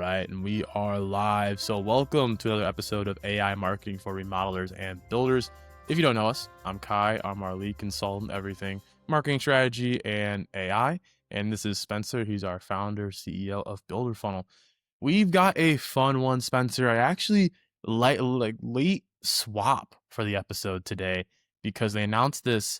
right, and we are live. So welcome to another episode of AI Marketing for Remodelers and Builders. If you don't know us, I'm Kai. I'm our lead consultant, everything marketing strategy and AI. And this is Spencer. He's our founder, CEO of Builder Funnel. We've got a fun one, Spencer. I actually late swap for the episode today because they announced this.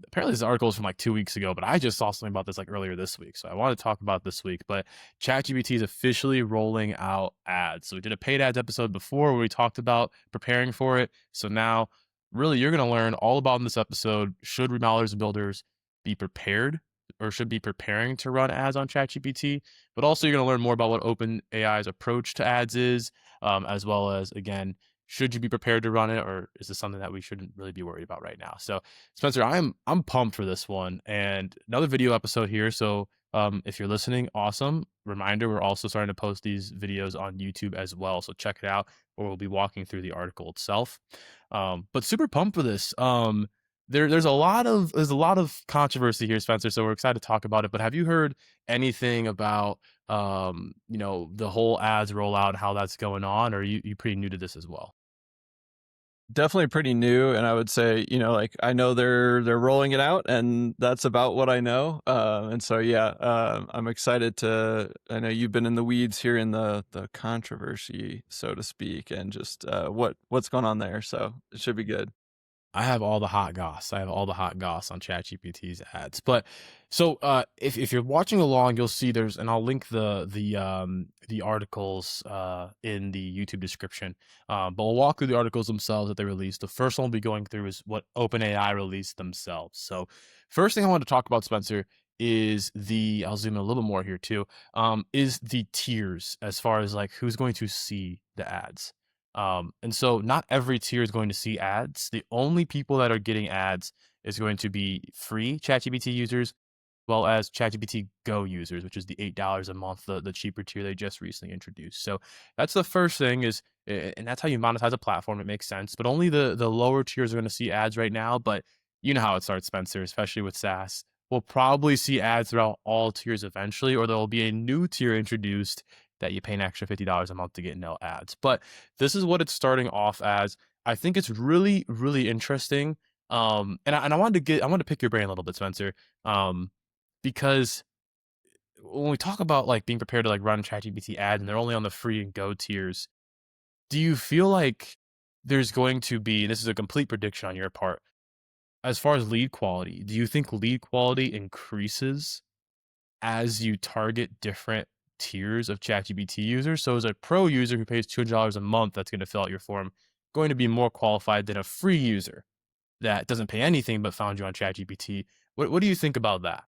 Apparently this article is from like 2 weeks ago, but I just saw something about this like earlier this week. So I want to talk about this week, but ChatGPT is officially rolling out ads. So we did a paid ads episode before where we talked about preparing for it. So now really you're going to learn all about in this episode. Should remodelers and builders be prepared or should be preparing to run ads on ChatGPT? But also you're going to learn more about what OpenAI's approach to ads is, as well as, again, should you be prepared to run it, or is this something that we shouldn't really be worried about right now? So Spencer, I'm pumped for this one, and another video episode here. So if you're listening, awesome. Reminder, we're also starting to post these videos on YouTube as well. So check it out, or we'll be walking through the article itself. But super pumped for this. There's a lot of controversy here, Spencer. So we're excited to talk about it. But have you heard anything about the whole ads rollout, how that's going on, or are you pretty new to this as well? Definitely pretty new, and I would say, I know they're rolling it out, and that's about what I know. And so, I'm excited to. I know you've been in the weeds here in the controversy, so to speak, and just what's going on there. So it should be good. I have all the hot goss. I have all the hot goss on ChatGPT's ads. But so if you're watching along, you'll see and I'll link the articles in the YouTube description. But we'll walk through the articles themselves that they released. The first one we'll be going through is what OpenAI released themselves. So first thing I want to talk about, Spencer, is I'll zoom in a little bit more here too, is the tiers as far as like who's going to see the ads. And so not every tier is going to see ads. The only people that are getting ads is going to be free ChatGPT users, as well as ChatGPT Go users, which is the $8 a month, the cheaper tier they just recently introduced. So that's the first thing and that's how you monetize a platform. It makes sense, but only the lower tiers are going to see ads right now. But you know how it starts, Spencer, especially with SaaS. We'll probably see ads throughout all tiers eventually, or there will be a new tier introduced that you pay an extra $50 a month to get no ads. But this is what it's starting off as. I think it's really, really interesting. And I wanted to pick your brain a little bit, Spencer, because when we talk about like being prepared to like run ChatGPT ads and they're only on the free and go tiers, do you feel like there's going to be, this is a complete prediction on your part, as far as lead quality, do you think lead quality increases as you target different tiers of ChatGPT users? So as a pro user who pays $200 a month that's going to fill out your form, going to be more qualified than a free user that doesn't pay anything but found you on ChatGPT. What do you think about that?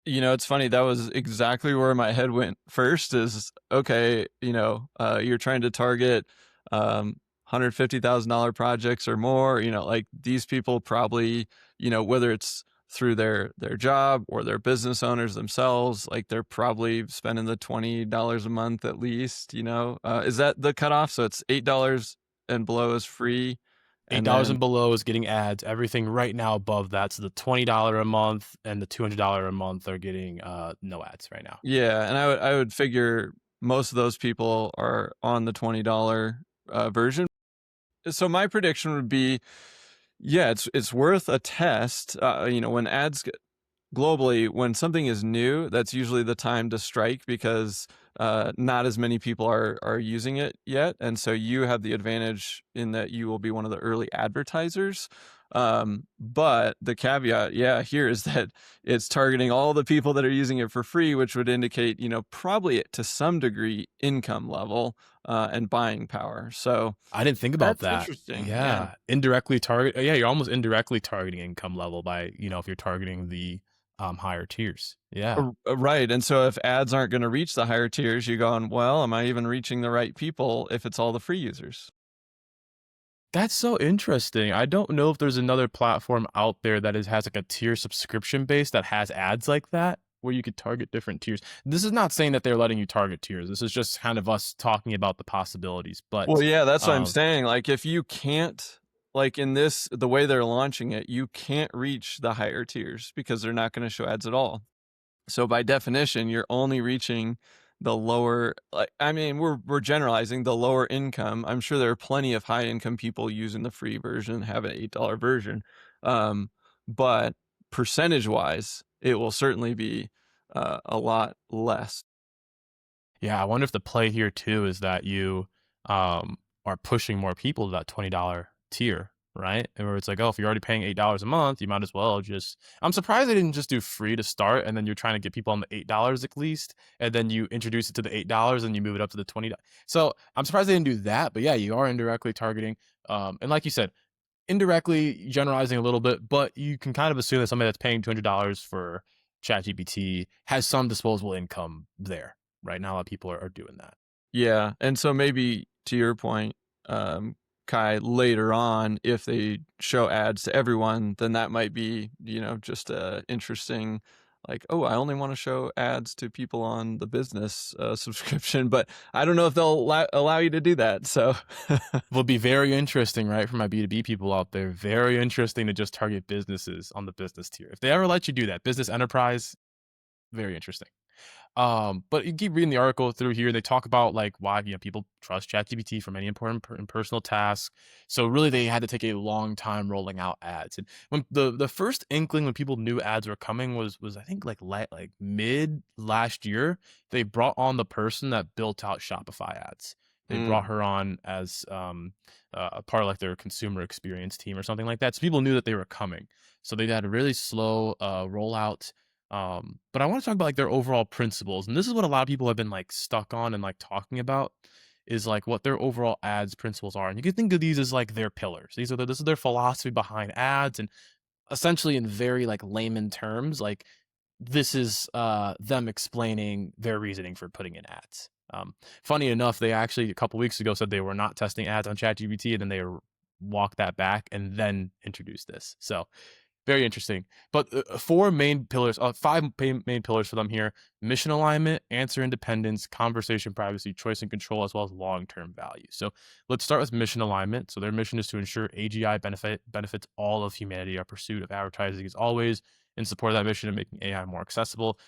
It's funny. That was exactly where my head went first is, okay, you're trying to target $150,000 projects or more, like these people probably, whether it's through their job or their business owners themselves, like they're probably spending the $20 a month at least, is that the cutoff? So it's $8 and below is free. $8 and below is getting ads. Everything right now above that's the $20 a month and the $200 a month are getting no ads right now. Yeah, and I would figure most of those people are on the $20 version. So my prediction would be, yeah, it's worth a test. When ads globally, when something is new, that's usually the time to strike because not as many people are using it yet. And so you have the advantage in that you will be one of the early advertisers. But the caveat, here is that it's targeting all the people that are using it for free, which would indicate, probably to some degree income level and buying power. So I didn't think about that. Interesting. Yeah. Indirectly target. Yeah. You're almost indirectly targeting income level by, if you're targeting the higher tiers. Yeah. Right. And so if ads aren't going to reach the higher tiers, you're going, well, am I even reaching the right people if it's all the free users? That's so interesting. I don't know if there's another platform out there that has like a tier subscription base that has ads like that where you could target different tiers. This is not saying that they're letting you target tiers. This is just kind of us talking about the possibilities. But well, yeah, that's what I'm saying. Like if you can't, like in the way they're launching it, you can't reach the higher tiers because they're not going to show ads at all. So by definition, you're only reaching the lower, like, I mean, we're generalizing, the lower income. I'm sure there are plenty of high income people using the free version, have an $8 version. Um, but percentage wise, it will certainly be a lot less. Yeah, I wonder if the play here too is that you are pushing more people to that $20 tier, right? And where it's like, oh, if you're already paying $8 a month, you might as well just. I'm surprised they didn't just do free to start, and then you're trying to get people on the $8 at least, and then you introduce it to the $8 and you move it up to the $20. So I'm surprised they didn't do that, but yeah, you are indirectly targeting. And like you said, indirectly generalizing a little bit, but you can kind of assume that somebody that's paying $200 for ChatGPT has some disposable income there. Right now, a lot of people are doing that. Yeah, and so maybe to your point, Kai, later on, if they show ads to everyone, then that might be, just a interesting, like, oh, I only want to show ads to people on the business subscription, but I don't know if they'll allow you to do that. So, Will be very interesting, right, for my B2B people out there. Very interesting to just target businesses on the business tier. If they ever let you do that, business enterprise, very interesting. But you keep reading the article through here, they talk about like why people trust ChatGPT for many important and personal tasks. So really, they had to take a long time rolling out ads. And when the first inkling when people knew ads were coming was I think like mid last year, they brought on the person that built out Shopify ads. They brought mm, her on as a part of like their consumer experience team or something like that. So people knew that they were coming. So they had a really slow rollout. But I want to talk about like their overall principles, and this is what a lot of people have been like stuck on and like talking about is like what their overall ads principles are. And you can think of these as like their pillars. This is their philosophy behind ads, and essentially in very like layman terms, like this is them explaining their reasoning for putting in ads. Funny enough, they actually a couple weeks ago said they were not testing ads on ChatGPT, and then they walked that back and then introduced this. So very interesting. But four main pillars, five main pillars for them here: mission alignment, answer independence, conversation privacy, choice and control, as well as long-term value. So let's start with mission alignment. So their mission is to ensure AGI benefits all of humanity. Our pursuit of advertising is always in support of that mission of making AI more accessible.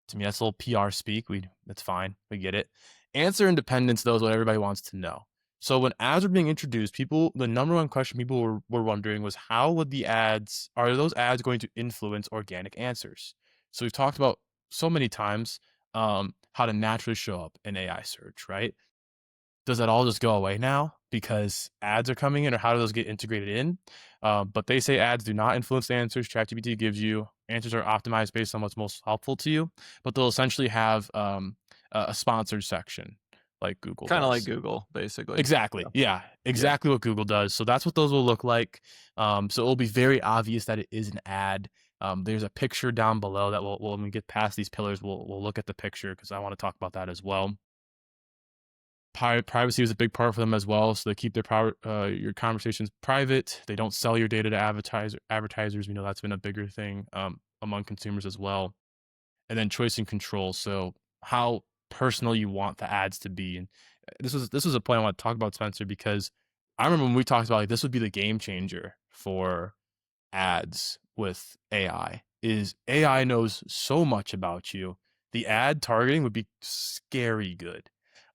To me, that's a little PR speak. That's fine. We get it. Answer independence, though, is what everybody wants to know. So when ads were being introduced, the number one question people were wondering was how would are those ads going to influence organic answers? So we've talked about so many times how to naturally show up in AI search, right? Does that all just go away now because ads are coming in, or how do those get integrated in? But they say ads do not influence the answers. ChatGPT gives you answers are optimized based on what's most helpful to you, but they'll essentially have a sponsored section like Google kind of like does. Google, basically. Exactly. Yeah, Yeah. exactly what Google does. So that's what those will look like. So it'll be very obvious that it is an ad. There's a picture down below that when we get past these pillars, we'll look at the picture because I want to talk about that as well. Privacy is a big part for them as well, so they keep your conversations private. They don't sell your data to advertisers. We know that's been a bigger thing among consumers as well. And then choice and control. So how personal you want the ads to be. And this was a point I want to talk about, Spencer, because I remember when we talked about like this would be the game changer for ads with AI. Is AI knows so much about you. The ad targeting would be scary good.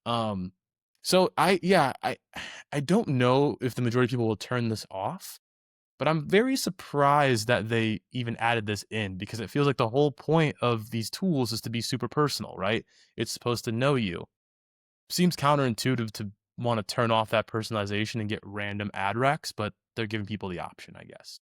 Um, so I don't know if the majority of people will turn this off, but I'm very surprised that they even added this in because it feels like the whole point of these tools is to be super personal, right? It's supposed to know you. Seems counterintuitive to want to turn off that personalization and get random ad recs, but they're giving people the option, I guess.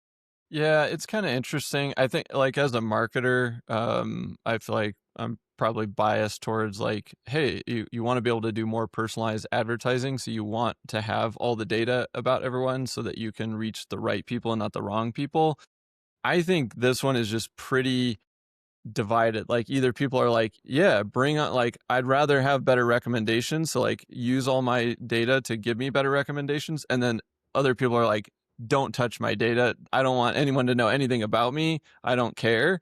Yeah, it's kind of interesting. I think, like, as a marketer, I feel like I'm probably biased towards like, hey, you want to be able to do more personalized advertising, so you want to have all the data about everyone so that you can reach the right people and not the wrong people. I think this one is just pretty divided. Like, either people are like, yeah, bring on, like, I'd rather have better recommendations, so like use all my data to give me better recommendations, and then other people are like, don't touch my data, I don't want anyone to know anything about me, I don't care.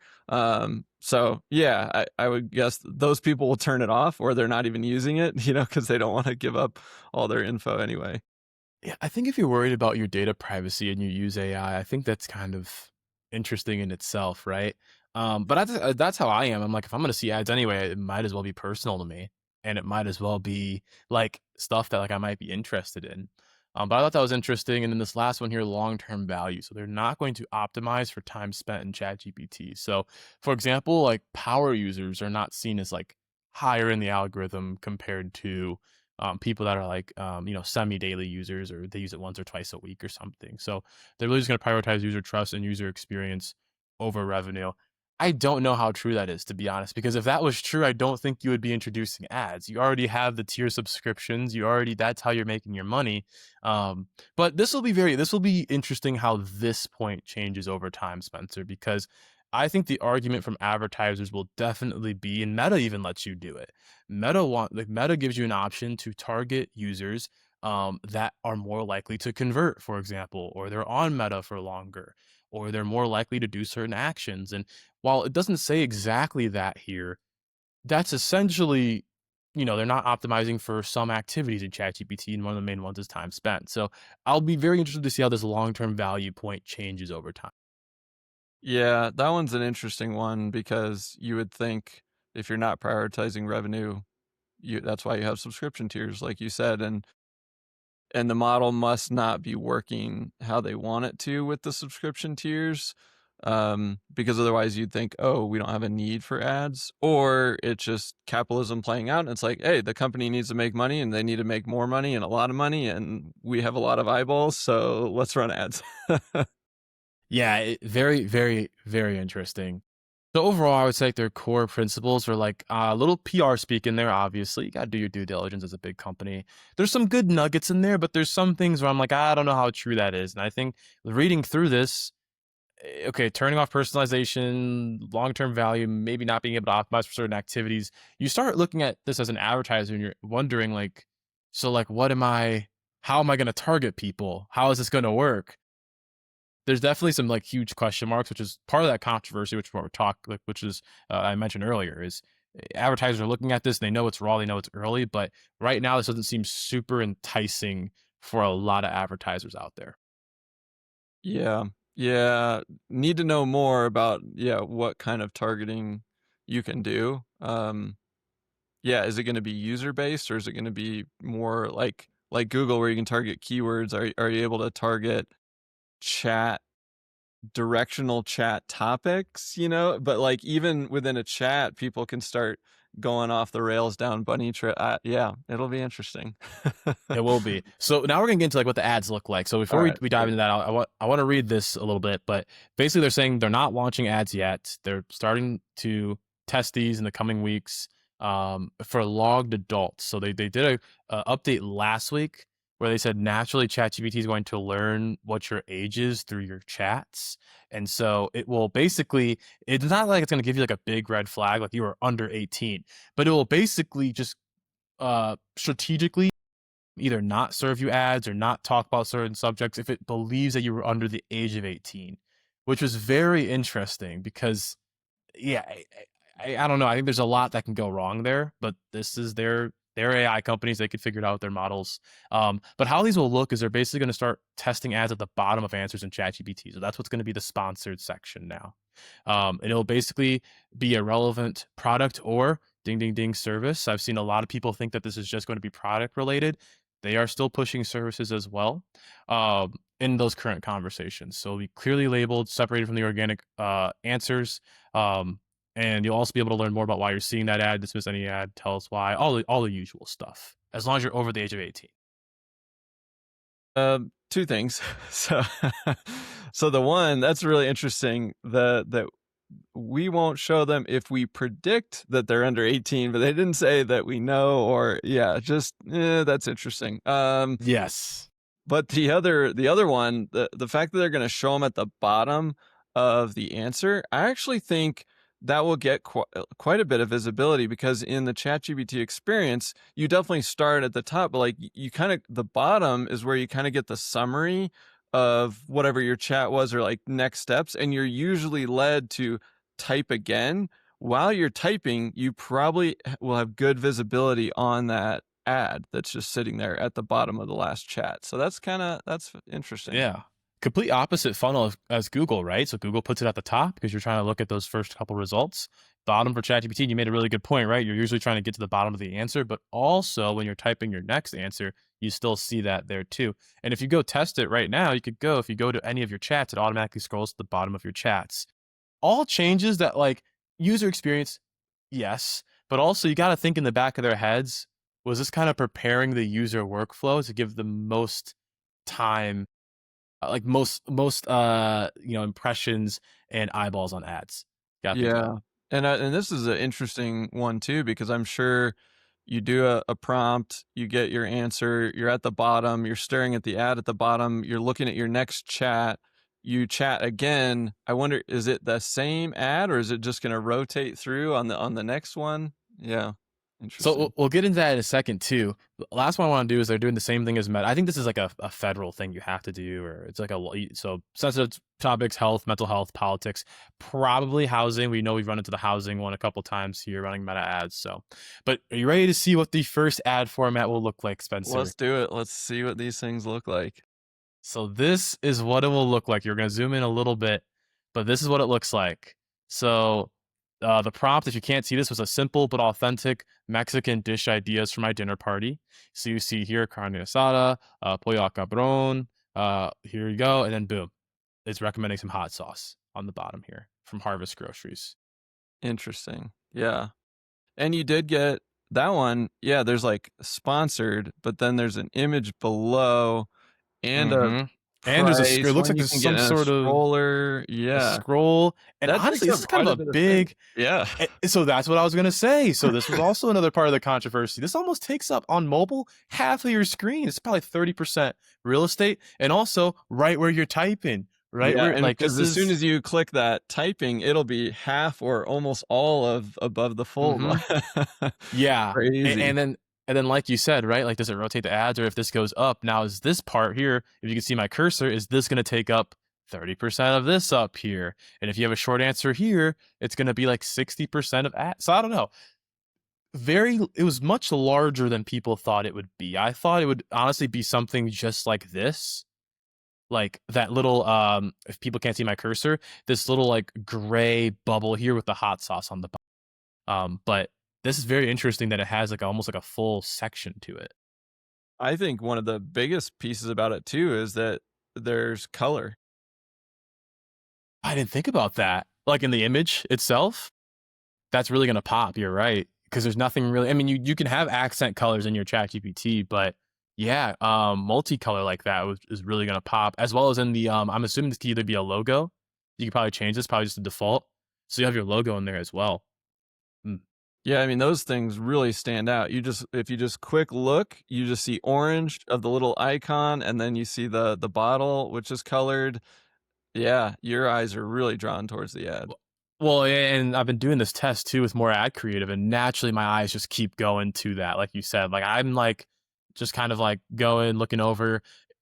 So yeah, I would guess those people will turn it off, or they're not even using it, because they don't want to give up all their info anyway. Yeah, I think if you're worried about your data privacy and you use AI, I think that's kind of interesting in itself, right? But that's how I am. I'm like, if I'm gonna see ads anyway, it might as well be personal to me, and it might as well be like stuff that like I might be interested in. But I thought that was interesting. And then this last one here, long-term value. So they're not going to optimize for time spent in ChatGPT. So, for example, like power users are not seen as like higher in the algorithm compared to people that are like semi-daily users, or they use it once or twice a week or something. So they're really just going to prioritize user trust and user experience over revenue. I don't know how true that is, to be honest, because if that was true, I don't think you would be introducing ads. You already have the tier subscriptions. That's how you're making your money. But this will be interesting how this point changes over time, Spencer, because I think the argument from advertisers will definitely be, and Meta even lets you do it. Meta gives you an option to target users that are more likely to convert, for example, or they're on Meta for longer, or they're more likely to do certain actions. And while it doesn't say exactly that here, that's essentially, they're not optimizing for some activities in ChatGPT, and one of the main ones is time spent. So I'll be very interested to see how this long-term value point changes over time. Yeah, that one's an interesting one because you would think if you're not prioritizing revenue, that's why you have subscription tiers, like you said, and the model must not be working how they want it to with the subscription tiers, because otherwise you'd think, oh, we don't have a need for ads, or it's just capitalism playing out, and it's like, hey, the company needs to make money, and they need to make more money and a lot of money, and we have a lot of eyeballs, so let's run ads. Yeah, very, very, very interesting. So overall, I would say like their core principles are like a little PR speak in there. Obviously, you got to do your due diligence as a big company. There's some good nuggets in there, but there's some things where I'm like, I don't know how true that is. And I think reading through this, okay, turning off personalization, long-term value, maybe not being able to optimize for certain activities, you start looking at this as an advertiser and you're wondering like, so like, how am I going to target people? How is this going to work? There's definitely some like huge question marks, which is part of that controversy, which is I mentioned earlier, is advertisers are looking at this, they know it's raw, they know it's early, but right now this doesn't seem super enticing for a lot of advertisers out there. Yeah. Yeah. Need to know more about, yeah, what kind of targeting you can do. Yeah, is it gonna be user based or is it gonna be more like Google where you can target keywords? Are you able to target chat directional chat topics, But like even within a chat, people can start going off the rails down bunny trail. Yeah, it'll be interesting. It will be. So now we're gonna get into like what the ads look like. So All before we, right. we dive into that, I want to read this a little bit, but basically they're saying they're not launching ads yet. They're starting to test these in the coming weeks for logged adults. So they did a update last week where they said naturally ChatGPT is going to learn what your age is through your chats. And so it will basically, it's not like it's going to give you like a big red flag like you were under 18, but it will basically just strategically either not serve you ads or not talk about certain subjects if it believes that you were under the age of 18, which was very interesting because, yeah, I don't know. I think there's a lot that can go wrong there, but this is their AI companies. They could figure it out with their models. But how these will look is they're basically going to start testing ads at the bottom of answers in ChatGPT. So that's what's going to be the sponsored section now. And it'll basically be a relevant product or ding ding ding service. I've seen a lot of people think that this is just going to be product related. They are still pushing services as well in those current conversations. So it'll be clearly labeled, separated from the organic answers. And you'll also be able to learn more about why you're seeing that ad, dismiss any ad, tell us why, all the usual stuff, as long as you're over the age of 18. Two things. So, so the one that's really interesting. That we won't show them if we predict that they're under 18, but they didn't say that we know, or yeah, just that's interesting. Yes. But the other one, the fact that they're going to show them at the bottom of the answer, I actually think that will get quite a bit of visibility because in the ChatGPT experience, you definitely start at the top, but like you kind of the bottom is where you kind of get the summary of whatever your chat was or like next steps, and you're usually led to type again. While you're typing, you probably will have good visibility on that ad that's just sitting there at the bottom of the last chat. So that's interesting. Yeah. complete opposite funnel as Google, right? So Google puts it at the top because you're trying to look at those first couple results. Bottom for ChatGPT, and you made a really good point, right? You're usually trying to get to the bottom of the answer, but also when you're typing your next answer, you still see that there too. And if you go test it right now, you could go, if you go to any of your chats, it automatically scrolls to the bottom of your chats. All changes that like user experience, yes, but also you got to think in the back of their heads, was this kind of preparing the user workflow to give the most time, like most impressions and eyeballs on ads. Gotta think of that. Yeah. And this is an interesting one too, because I'm sure you do a prompt, you get your answer, you're at the bottom, you're staring at the ad at the bottom, you're looking at your next chat, you chat again. I wonder, is it the same ad or is it just going to rotate through on the next one? Yeah. So Interesting. we'll get into that in a second too. The last one I want to do is they're doing the same thing as Meta. I think this is like a federal thing you have to do, or it's like so sensitive topics, health, mental health, politics, probably housing. We know we've run into the housing one a couple times here running Meta ads. So, but are you ready to see what the first ad format will look like, Spencer? Let's do it. Let's see what these things look like. So this is what it will look like. You're going to zoom in a little bit, but this is what it looks like. So the prompt, if you can't see this, was a simple but authentic Mexican dish ideas for my dinner party. So you see here, carne asada, pollo al cabron. Here you go. And then boom, it's recommending some hot sauce on the bottom here from Harvest Groceries. Interesting. Yeah. And you did get that one. Yeah, there's like sponsored, but then there's an image below and a Mm-hmm. And there's it price, looks one like you there's can get some in a sort of stroller. a Yeah. scroll. And That takes honestly, this up is kind quite a of a bit of space. big. Yeah. So that's what I was gonna say. So this was also another part of the controversy. This almost takes up on mobile half of your screen. It's probably 30% real estate, and also right where you're typing, right Yeah, where and like because this as soon is. as you click that typing, it'll be half or almost all of above the fold. Mm-hmm. Yeah, Crazy. and then like you said, right? Like, does it rotate the ads, or if this goes up, now is this part here? If you can see my cursor, is this gonna take up 30% of this up here? And if you have a short answer here, it's gonna be like 60% of ads. So I don't know. It was much larger than people thought it would be. I thought it would honestly be something just like this, like that little if people can't see my cursor, this little like gray bubble here with the hot sauce on the bottom. But this is very interesting that it has like almost like a full section to it. I think one of the biggest pieces about it too is that there's color. I didn't think about that. Like in the image itself, that's really gonna pop. You're right, because there's nothing really. I mean, you can have accent colors in your Chat GPT, but yeah, multicolor like that is really gonna pop. As well as in the I'm assuming this could either be a logo. You could probably change this, probably just a default. So you have your logo in there as well. Mm. Yeah, I mean, those things really stand out. If you just quick look, you just see orange of the little icon, and then you see the bottle, which is colored. Yeah, your eyes are really drawn towards the ad. Well, and I've been doing this test too with more ad creative, and naturally my eyes just keep going to that. Like you said, like I'm like just kind of like going, looking over.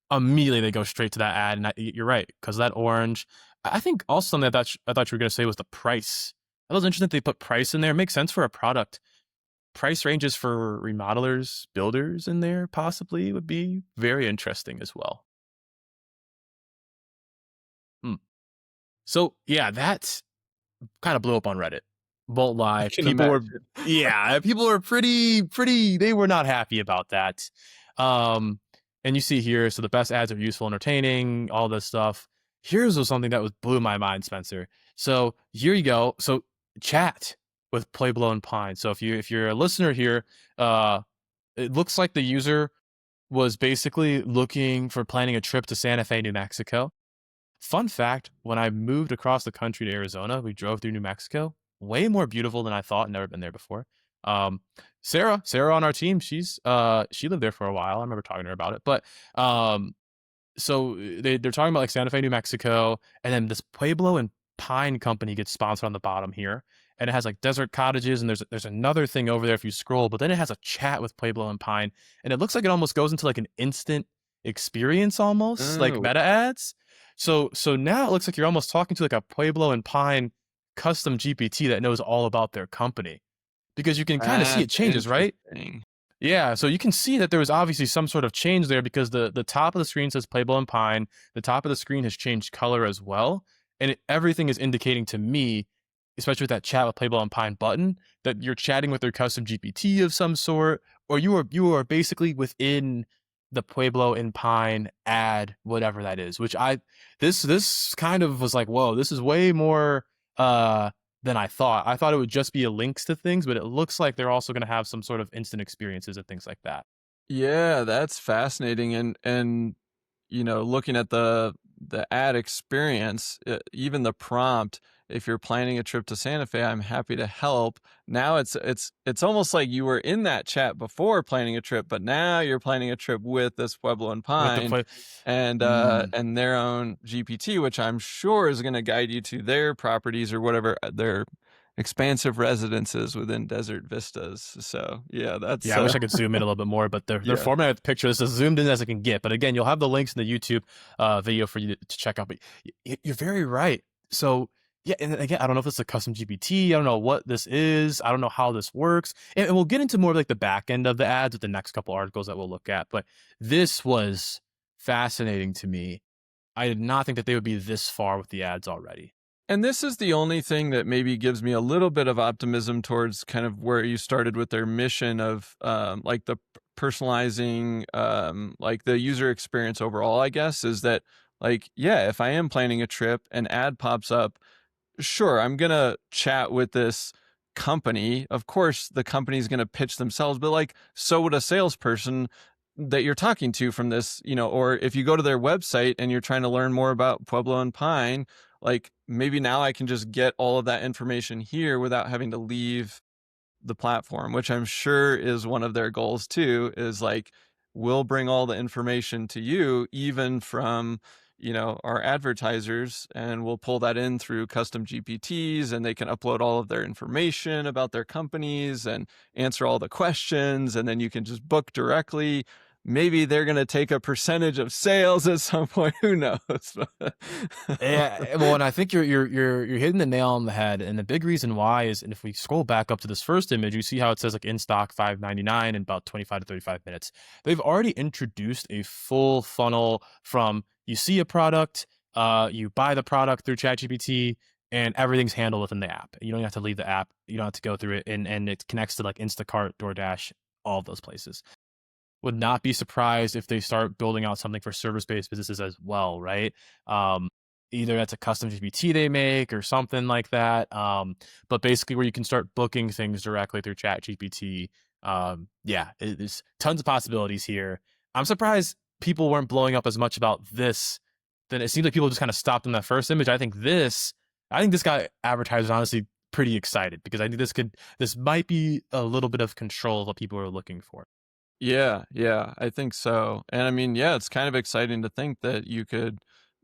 Immediately they go straight to that ad, and you're right, because that orange. I think also something I thought you were gonna say was the price. That was interesting that they put price in there. It makes sense for a product. Price ranges for remodelers, builders in there possibly would be very interesting as well. Hmm. So yeah, that's kind of blew up on Reddit. Won't I lie. can People were, imagine. yeah, people were pretty, they were not happy about that. Um, and you see here, so the best ads are useful, entertaining, all this stuff. Here's was something that was blew my mind, Spencer. So here you go. So chat with Pueblo and Pine. So if you're a listener here, it looks like the user was basically looking for planning a trip to Santa Fe, New Mexico. Fun fact, when I moved across the country to Arizona, we drove through New Mexico. Way more beautiful than I thought, never been there before. Um, Sarah on our team, she lived there for a while. I remember talking to her about it. But so they're talking about like Santa Fe, New Mexico, and then this Pueblo and Pine company gets sponsored on the bottom here, and it has like desert cottages, and there's another thing over there if you scroll, but then it has a chat with Pueblo and Pine, and it looks like it almost goes into like an instant experience, almost like Oh, meta ads. So now it looks like you're almost talking to like a Pueblo and Pine custom GPT that knows all about their company, because you can kind of see it that's changes, right? interesting. Yeah, so you can see that there was obviously some sort of change there because the top of the screen says Playboy and Pine. The top of the screen has changed color as well, and everything is indicating to me, especially with that chat with Playboy and Pine button, that you're chatting with their custom GPT of some sort, or you are basically within the Pueblo and Pine ad, whatever that is. Which this kind of was like, whoa, this is way more than I thought. I thought it would just be a links to things, but it looks like they're also going to have some sort of instant experiences and things like that. Yeah, that's fascinating, and looking at the ad experience, even the prompt, if you're planning a trip to Santa Fe, I'm happy to help. Now it's almost like you were in that chat before planning a trip, but now you're planning a trip with this Pueblo and With the Pine play, mm, and their own GPT, which I'm sure is going to guide you to their properties or whatever their expansive residences within desert vistas. So yeah, that's yeah, I wish I could zoom in a little bit more, but they're yeah. formatted picture is as zoomed in as I can get. But again, you'll have the links in the YouTube video for you to check out. But you're very right. So yeah, and again, I don't know if it's a custom GPT. I don't know what this is. I don't know how this works. And we'll get into more of like the back end of the ads with the next couple articles that we'll look at. But this was fascinating to me. I did not think that they would be this far with the ads already. And this is the only thing that maybe gives me a little bit of optimism towards kind of where you started with their mission of like the personalizing, like the user experience overall, I guess, is that like, yeah, if I am planning a trip, an ad pops up, sure, I'm gonna chat with this company. Of course, the company's gonna pitch themselves, but like, so would a salesperson that you're talking to from this, or if you go to their website and you're trying to learn more about Pueblo and Pine, like maybe now I can just get all of that information here without having to leave the platform, which I'm sure is one of their goals too, is like, we'll bring all the information to you, even from, our advertisers, and we'll pull that in through custom GPTs, and they can upload all of their information about their companies and answer all the questions. And then you can just book directly. Maybe they're going to take a percentage of sales at some point. Who knows? Yeah, well, and I think you're hitting the nail on the head, and the big reason why is, and if we scroll back up to this first image, you see how it says like in stock $5.99 in about 25 to 35 minutes. They've already introduced a full funnel from you see a product, you buy the product through ChatGPT, and everything's handled within the app. You don't have to leave the app, you don't have to go through it, and it connects to like Instacart, DoorDash, all of those places. Would not be surprised if they start building out something for service-based businesses as well, right? Either that's a custom GPT they make or something like that. But basically where you can start booking things directly through Chat GPT. Yeah, there's tons of possibilities here. I'm surprised people weren't blowing up as much about this. Then it seems like people just kind of stopped in that first image. I think this got advertisers honestly pretty excited because I think this might be a little bit of control of what people are looking for. Yeah, I think so. And I mean, yeah, it's kind of exciting to think that you could,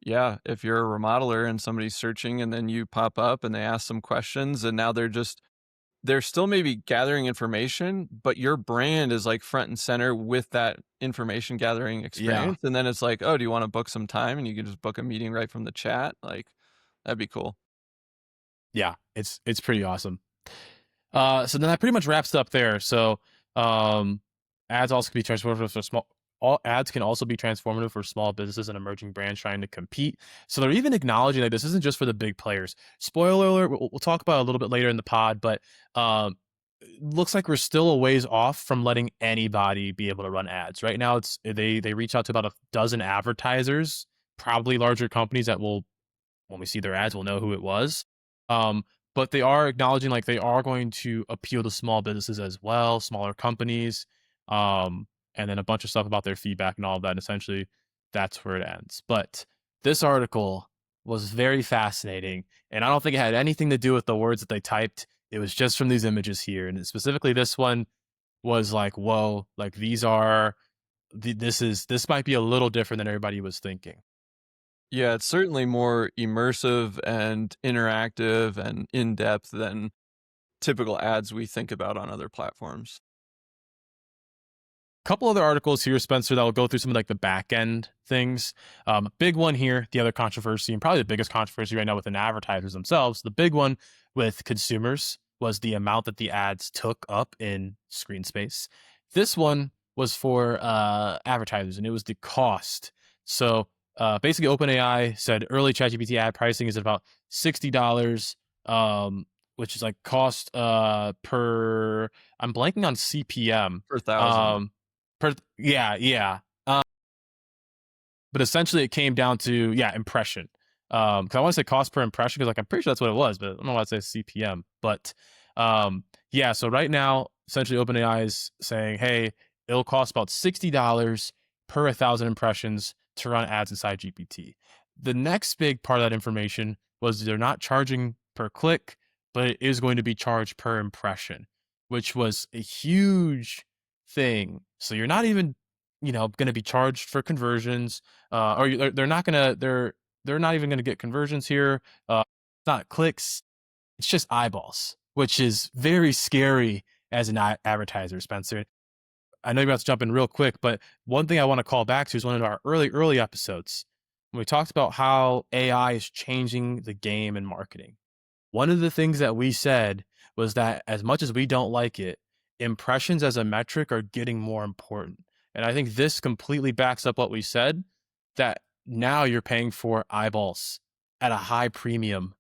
yeah, if you're a remodeler and somebody's searching and then you pop up and they ask some questions and now they're still maybe gathering information, but your brand is like front and center with that information gathering Yeah. experience. And then it's like, oh, do you want to book some time? And you can just book a meeting right from the chat. Like, that'd be cool. Yeah, it's pretty awesome. So then that pretty much wraps it up there. So um, ads also can be transformative for small. All ads can also be transformative for small businesses and emerging brands trying to compete. So they're even acknowledging that this isn't just for the big players. Spoiler alert: we'll talk about it a little bit later in the pod, but looks like we're still a ways off from letting anybody be able to run ads. Right now, they reach out to about a dozen advertisers, probably larger companies that will, when we see their ads, we'll know who it was. Um, but they are acknowledging like they are going to appeal to small businesses as well, smaller companies, and then a bunch of stuff about their feedback and all of that. And essentially, that's where it ends. But this article was very fascinating, and I don't think it had anything to do with the words that they typed. It was just from these images here, and specifically this one was like, whoa, like this might be a little different than everybody was thinking. Yeah, it's certainly more immersive and interactive and in depth than typical ads we think about on other platforms. Couple other articles here, Spencer, that will go through some of like the back end things. Big one here, the other controversy, and probably the biggest controversy right now within advertisers themselves. The big one with consumers was the amount that the ads took up in screen space. This one was for advertisers, and it was the cost. So basically, OpenAI said early ChatGPT ad pricing is at about $60, which is like cost per. I'm blanking on CPM. Per thousand. Um, per yeah. But essentially, it came down to impression. Because I want to say cost per impression because like I'm pretty sure that's what it was, but I don't know why it says CPM. But so right now, essentially, OpenAI is saying, hey, it'll cost about $60 per 1,000 impressions to run ads inside GPT. The next big part of that information was they're not charging per click, but it is going to be charged per impression, which was a huge thing. So you're not even, going to be charged for conversions, or they're not going to they're not even going to get conversions here. It's not clicks, it's just eyeballs, which is very scary as an advertiser, Spencer. I know you're about to jump in real quick, but one thing I want to call back to is one of our early episodes when we talked about how AI is changing the game in marketing. One of the things that we said was that as much as we don't like it, impressions as a metric are getting more important. And I think this completely backs up what we said, that now you're paying for eyeballs at a high premium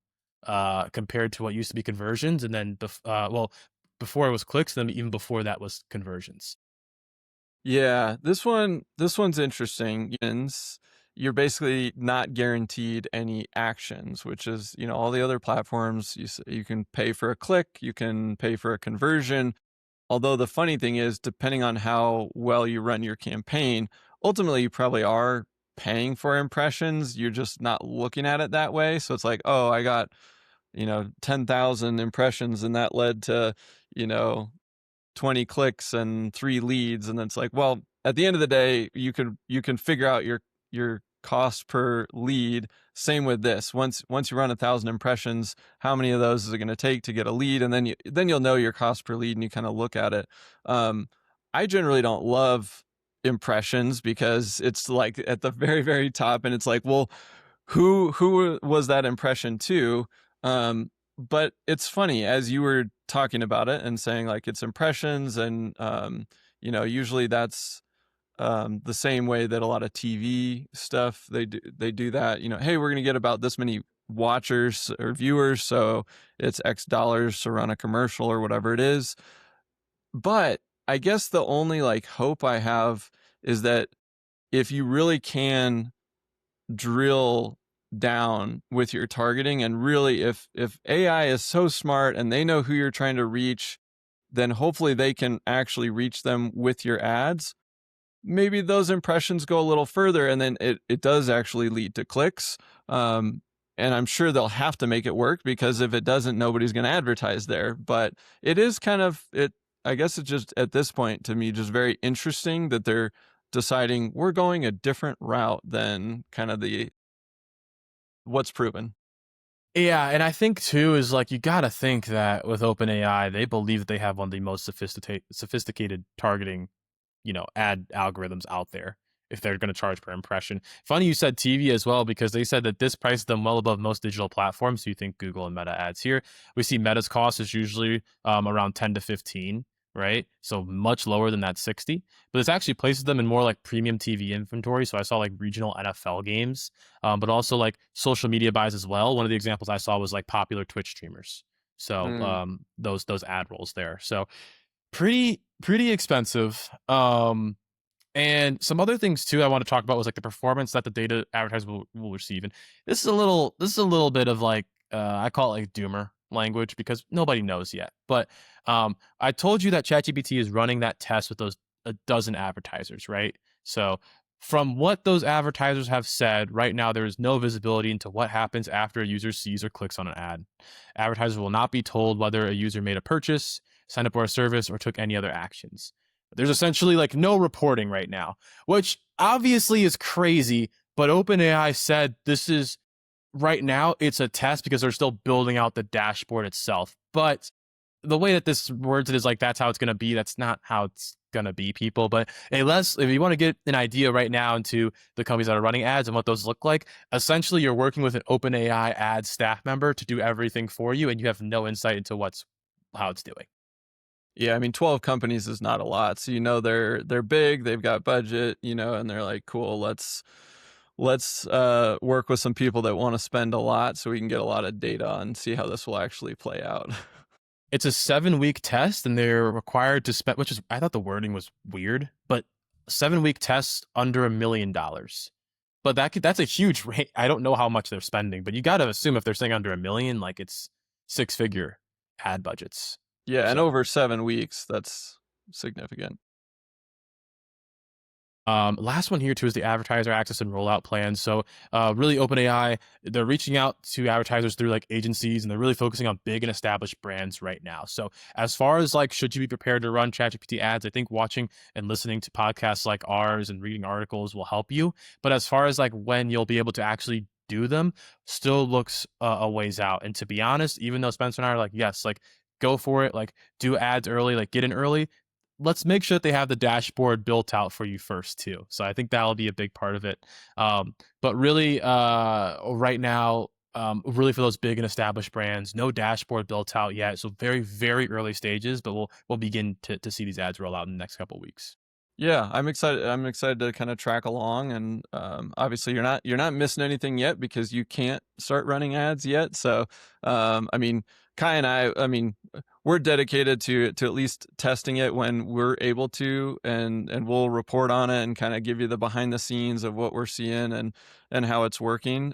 compared to what used to be conversions. And then, before it was clicks, then even before that was conversions. Yeah, this one's interesting. You're basically not guaranteed any actions, which is, all the other platforms, you can pay for a click, you can pay for a conversion. Although the funny thing is, depending on how well you run your campaign, ultimately you probably are paying for impressions. You're just not looking at it that way. So it's like, oh, I got, 10,000 impressions and that led to, you know, 20 clicks and 3 leads, and it's like, well, at the end of the day, you can figure out your cost per lead. Same with this. Once you run 1,000 impressions, how many of those is it going to take to get a lead? And then you'll know your cost per lead, and you kind of look at it. I generally don't love impressions because it's like at the very, very top, and it's like, well, who was that impression to? But it's funny, as you were talking about it and saying like it's impressions, and usually that's the same way that a lot of TV stuff, they do that. Hey, we're gonna get about this many watchers or viewers, so it's X dollars to run a commercial or whatever it is. But I guess the only like hope I have is that if you really can drill down with your targeting, and really if AI is so smart and they know who you're trying to reach, then hopefully they can actually reach them with your ads. Maybe those impressions go a little further, and then it does actually lead to clicks. And I'm sure they'll have to make it work, because if it doesn't, nobody's going to advertise there. But it is kind of it. I guess it's just, at this point, to me, just very interesting that they're deciding we're going a different route than kind of the what's proven. Yeah, and I think too is like you got to think that with OpenAI, they believe that they have one of the most sophisticated targeting, ad algorithms out there. If they're going to charge per impression. Funny you said TV as well, because they said that this prices them well above most digital platforms. So you think Google and Meta ads here. We see Meta's cost is usually around 10 to 15, right? So much lower than that 60. But this actually places them in more like premium TV inventory. So I saw like regional NFL games, but also like social media buys as well. One of the examples I saw was like popular Twitch streamers. So Mm. those ad rolls there. So pretty expensive. And some other things too I want to talk about was like the performance that the data advertiser will receive. And this is a little bit of like I call it like doomer language because nobody knows yet. But I told you that ChatGPT is running that test with those a dozen advertisers, right? So from what those advertisers have said, right now there is no visibility into what happens after a user sees or clicks on an ad. Advertisers will not be told whether a user made a purchase, signed up for a service, or took any other actions. There's essentially like no reporting right now, which obviously is crazy. But OpenAI said this is right now it's a test because they're still building out the dashboard itself. But the way that this words it is like that's how it's going to be. That's not how it's going to be, people. But unless if you want to get an idea right now into the companies that are running ads and what those look like, essentially you're working with an OpenAI ad staff member to do everything for you, and you have no insight into how it's doing. Yeah, I mean, 12 companies is not a lot. So, they're big, they've got budget, and they're like, cool, let's work with some people that want to spend a lot so we can get a lot of data and see how this will actually play out. It's a 7-week test, and they're required to spend, which is, I thought the wording was weird, but 7-week test under $1 million. But that's a huge rate. I don't know how much they're spending, but you got to assume if they're saying under 1 million, like it's 6-figure ad budgets. Yeah, and So over 7 weeks, that's significant. last one here too is the advertiser access and rollout plan. So really OpenAI, they're reaching out to advertisers through like agencies, and they're really focusing on big and established brands right now. So as far as like, should you be prepared to run ChatGPT ads? I think watching and listening to podcasts like ours and reading articles will help you. But as far as like when you'll be able to actually do them, still looks a ways out. And to be honest, even though Spencer and I are like, yes, like go for it, like do ads early, like get in early, let's make sure that they have the dashboard built out for you first too. So I think that'll be a big part of it. But really, right now, really for those big and established brands, no dashboard built out yet. So very, very early stages, but we'll begin to see these ads roll out in the next couple of weeks. Yeah, I'm excited. I'm excited to kind of track along, and obviously you're not missing anything yet because you can't start running ads yet. So, I mean, Kai and I mean, we're dedicated to at least testing it when we're able to, and we'll report on it and kind of give you the behind the scenes of what we're seeing and how it's working.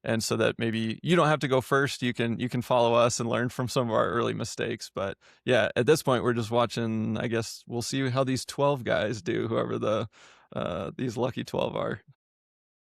And so that maybe you don't have to go first, you can follow us and learn from some of our early mistakes. But yeah, at this point we're just watching. I guess we'll see how these 12 guys do, whoever these lucky 12 are.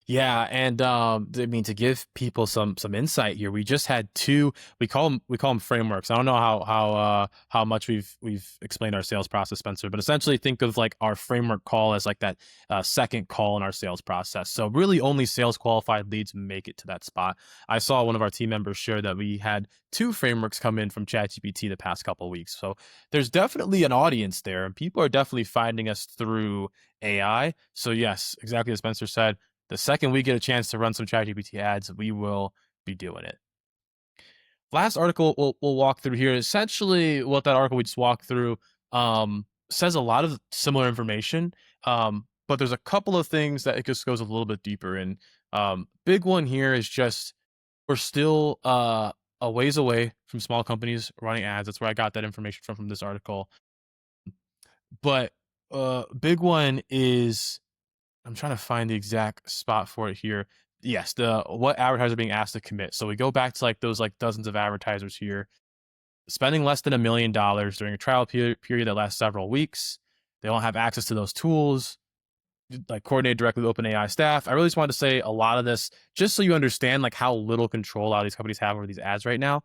Yeah, and I mean, to give people some insight here, we just had two. We call them frameworks. I don't know how much we've explained our sales process, Spencer, but essentially think of like our framework call as like that second call in our sales process. So really, only sales qualified leads make it to that spot. I saw one of our team members share that we had two frameworks come in from ChatGPT the past couple of weeks. So there's definitely an audience there, and people are definitely finding us through AI. So yes, exactly as Spencer said, the second we get a chance to run some ChatGPT ads, we will be doing it. Last article we'll walk through here. Essentially, what that article we just walked through says a lot of similar information, but there's a couple of things that it just goes a little bit deeper in. Big one here is just we're still a ways away from small companies running ads. That's where I got that information from this article. But big one is, I'm trying to find the exact spot for it here. Yes, the what advertisers are being asked to commit. So we go back to like those like dozens of advertisers here, spending less than $1 million during a trial period that lasts several weeks. They don't have access to those tools, like coordinate directly with OpenAI staff. I really just wanted to say a lot of this just so you understand like how little control a lot of these companies have over these ads right now.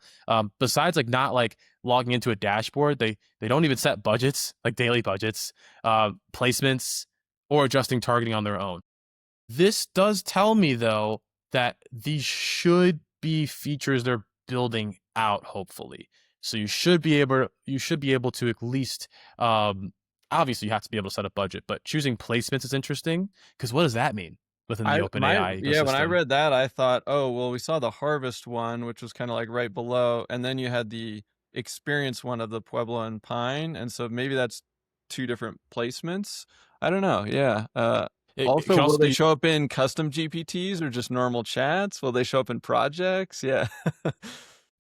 Besides like not like logging into a dashboard, they don't even set budgets, like daily budgets, placements, or adjusting targeting on their own. This does tell me though that these should be features they're building out, hopefully. So you should be able to at least obviously you have to be able to set a budget, but choosing placements is interesting because what does that mean within the OpenAI Yeah, when I ecosystem? read that, I thought, oh, well, we saw the harvest one, which was kind of like right below, and then you had the experience one of the Pueblo and Pine, and so maybe that's two different placements. I don't know. Yeah. It Also, could will also they be. show up in custom GPTs or just normal chats? Will they show up in projects? Yeah.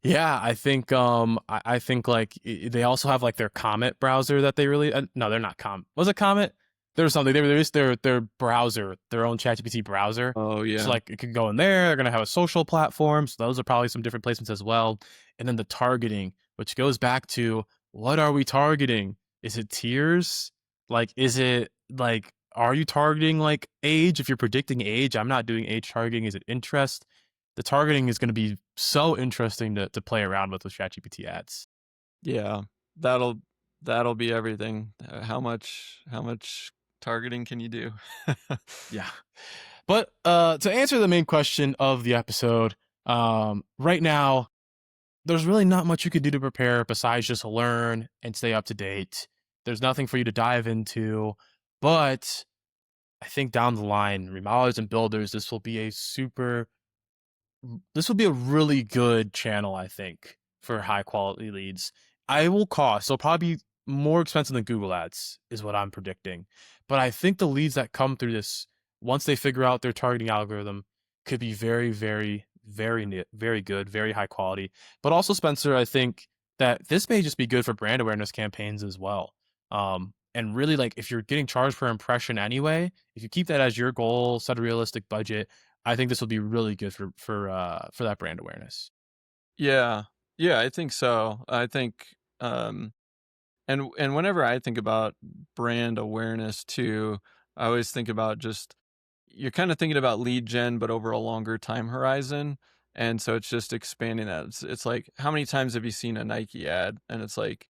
Yeah, I think like they also have like their Comet browser that they really no, they're not Was it Comet? There was something. They released their browser, their own ChatGPT browser. Oh So yeah. like it could go in there. They're gonna have a social platform. So those are probably some different placements as well. And then the targeting, which goes back to what are we targeting? Is it tiers? Like is it like are you targeting like age? If you're predicting age, I'm not doing age targeting. Is it interest? The targeting is going to be so interesting to play around with ChatGPT ads. Yeah. That'll that'll be everything. How much targeting can you do? Yeah. But to answer the main question of the episode, right now, there's really not much you can do to prepare besides just learn and stay up to date. There's nothing for you to dive into, but I think down the line, remodelers and builders, this will be a really good channel, I think, for high quality leads. I will cost. So probably more expensive than Google Ads is what I'm predicting. But I think the leads that come through this, once they figure out their targeting algorithm, could be very, very, very good, very high quality. But also, Spencer, I think that this may just be good for brand awareness campaigns as well. And really, like if you're getting charged per impression anyway, if you keep that as your goal, set a realistic budget, I think this will be really good for that brand awareness. Yeah. Yeah, I think so. I think, and whenever I think about brand awareness too, I always think about just you're kind of thinking about lead gen, but over a longer time horizon. And so it's just expanding that. It's like, how many times have you seen a Nike ad? And it's like,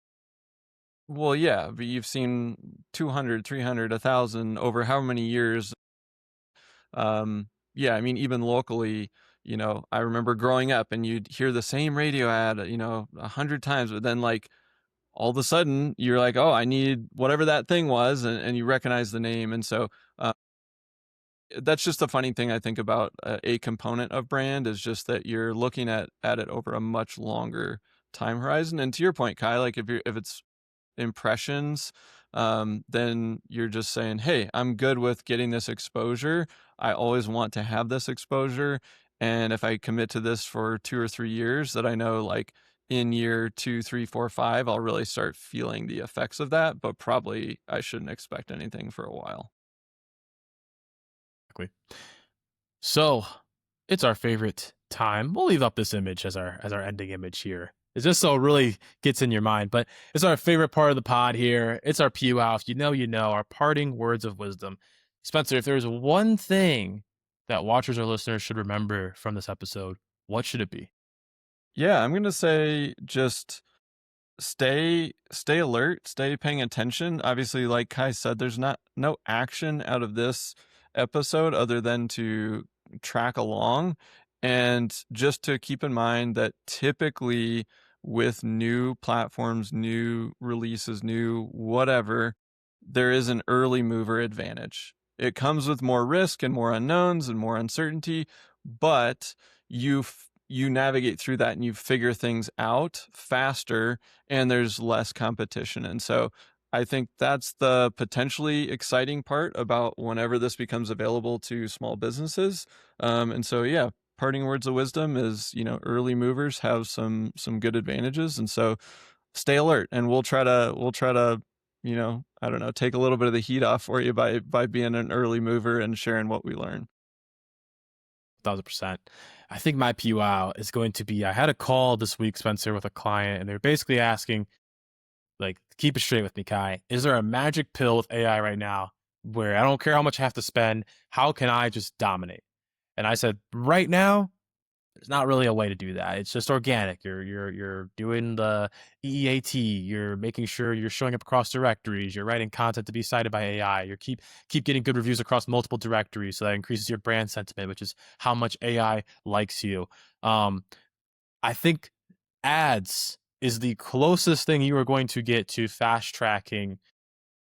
well, yeah, but you've seen 200, 300, 1,000 over how many years? Yeah, I mean, even locally, I remember growing up and you'd hear the same radio ad, 100 times, but then like all of a sudden you're like, oh, I need whatever that thing was, and you recognize the name. And so that's just the funny thing I think about a component of brand is just that you're looking at it over a much longer time horizon. And to your point, Kai, like if it's impressions, then you're just saying, hey, I'm good with getting this exposure. I always want to have this exposure. And if I commit to this for 2 or 3 years, that I know like in year 2, 3, 4, 5, I'll really start feeling the effects of that. But probably I shouldn't expect anything for a while. Exactly. So it's our favorite time. We'll leave up this image as our ending image here. It's just so it really gets in your mind. But it's our favorite part of the pod here. It's our PUAL. If you know, you know, our parting words of wisdom. Spencer, if there's one thing that watchers or listeners should remember from this episode, what should it be? Yeah, I'm gonna say just stay alert, stay paying attention. Obviously, like Kai said, there's not no action out of this episode other than to track along, and just to keep in mind that typically with new platforms, new releases, new whatever, there is an early mover advantage. It comes with more risk and more unknowns and more uncertainty, but you navigate through that and you figure things out faster, and there's less competition. And so I think that's the potentially exciting part about whenever this becomes available to small businesses. And so, yeah, parting words of wisdom is, early movers have some good advantages. And so stay alert, and we'll try to, I don't know, take a little bit of the heat off for you by being an early mover and sharing what we learn. 1,000%. I think my PUAL is going to be I had a call this week, Spencer, with a client, and they're basically asking, like, keep it straight with me, Kai. Is there a magic pill with AI right now where I don't care how much I have to spend? How can I just dominate? And I said, right now, there's not really a way to do that. It's just organic. You're doing the EEAT. You're making sure you're showing up across directories. You're writing content to be cited by AI. You keep getting good reviews across multiple directories, so that increases your brand sentiment, which is how much AI likes you. Um, I think ads is the closest thing you are going to get to fast tracking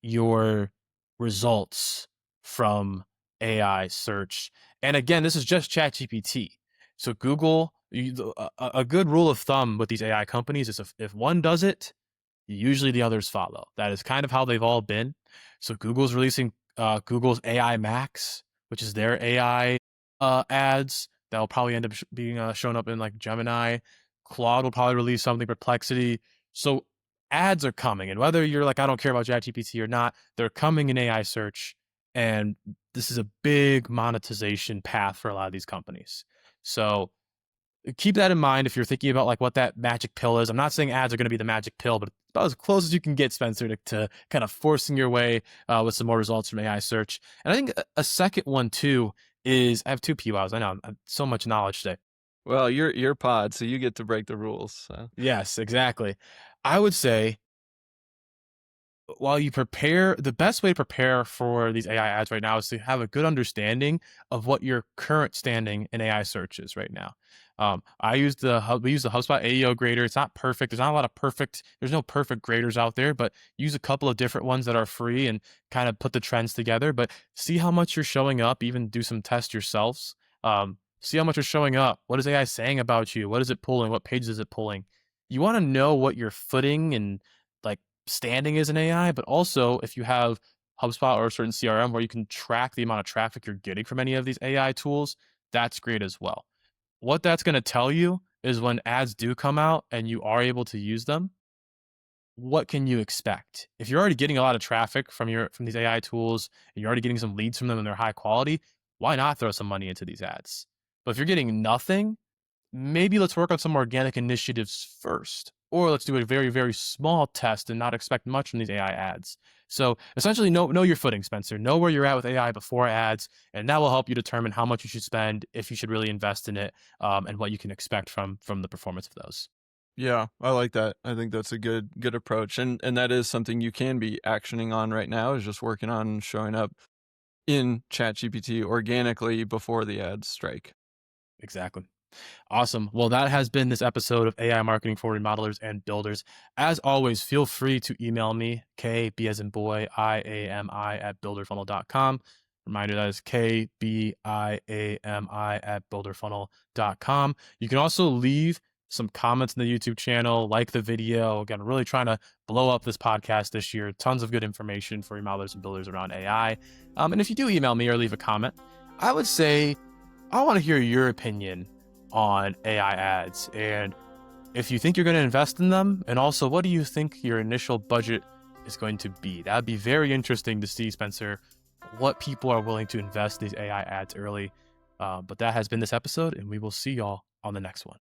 your results from AI search. And again, this is just ChatGPT. So Google, a good rule of thumb with these AI companies is if one does it, usually the others follow. That is kind of how they've all been. So Google's releasing Google's AI Max, which is their AI ads that will probably end up being shown up in like Gemini. Claude will probably release something, Perplexity. So ads are coming, and whether you're like, I don't care about ChatGPT or not, they're coming in AI search, and this is a big monetization path for a lot of these companies. So keep that in mind if you're thinking about like what that magic pill is. I'm not saying ads are going to be the magic pill, but about as close as you can get, Spencer, to kind of forcing your way with some more results from AI search. And I think a second one too is I have two PWOWs. I know I'm so much knowledge today. Well, you're pod, so you get to break the rules. So. Yes, exactly. I would say while you prepare, the best way to prepare for these AI ads right now is to have a good understanding of what your current standing in AI search is right now. We use the HubSpot AEO grader. It's not perfect. There's no perfect graders out there, but use a couple of different ones that are free and kind of put the trends together. But see how much you're showing up. Even do some tests yourselves. See how much you're showing up. What is AI saying about you? What is it pulling? What pages is it pulling? You want to know what your footing and like standing is in AI, but also if you have HubSpot or a certain CRM where you can track the amount of traffic you're getting from any of these AI tools, that's great as well. What that's going to tell you is when ads do come out and you are able to use them, what can you expect? If you're already getting a lot of traffic from these AI tools and you're already getting some leads from them and they're high quality, why not throw some money into these ads? But if you're getting nothing, maybe let's work on some organic initiatives first. Or let's do a very, very small test and not expect much from these AI ads. So essentially know your footing, Spencer. Know where you're at with AI before ads, and that will help you determine how much you should spend, if you should really invest in it, and what you can expect from the performance of those. Yeah, I like that. I think that's a good approach, and that is something you can be actioning on right now, is just working on showing up in ChatGPT organically before the ads strike. Exactly. Awesome. Well, that has been this episode of AI marketing for remodelers and builders. As always, feel free to email me, KB as in boy, IAMI at builderfunnel.com. Reminder that is KBIAMI at builderfunnel.com. You can also leave some comments in the YouTube channel, like the video. Again, really trying to blow up this podcast this year. Tons of good information for remodelers and builders around AI. And if you do email me or leave a comment, I would say I want to hear your opinion on AI ads and if you think you're going to invest in them, and also what do you think your initial budget is going to be? That'd be very interesting to see, Spencer, what people are willing to invest in these AI ads early. But that has been this episode, and we will see y'all on the next one.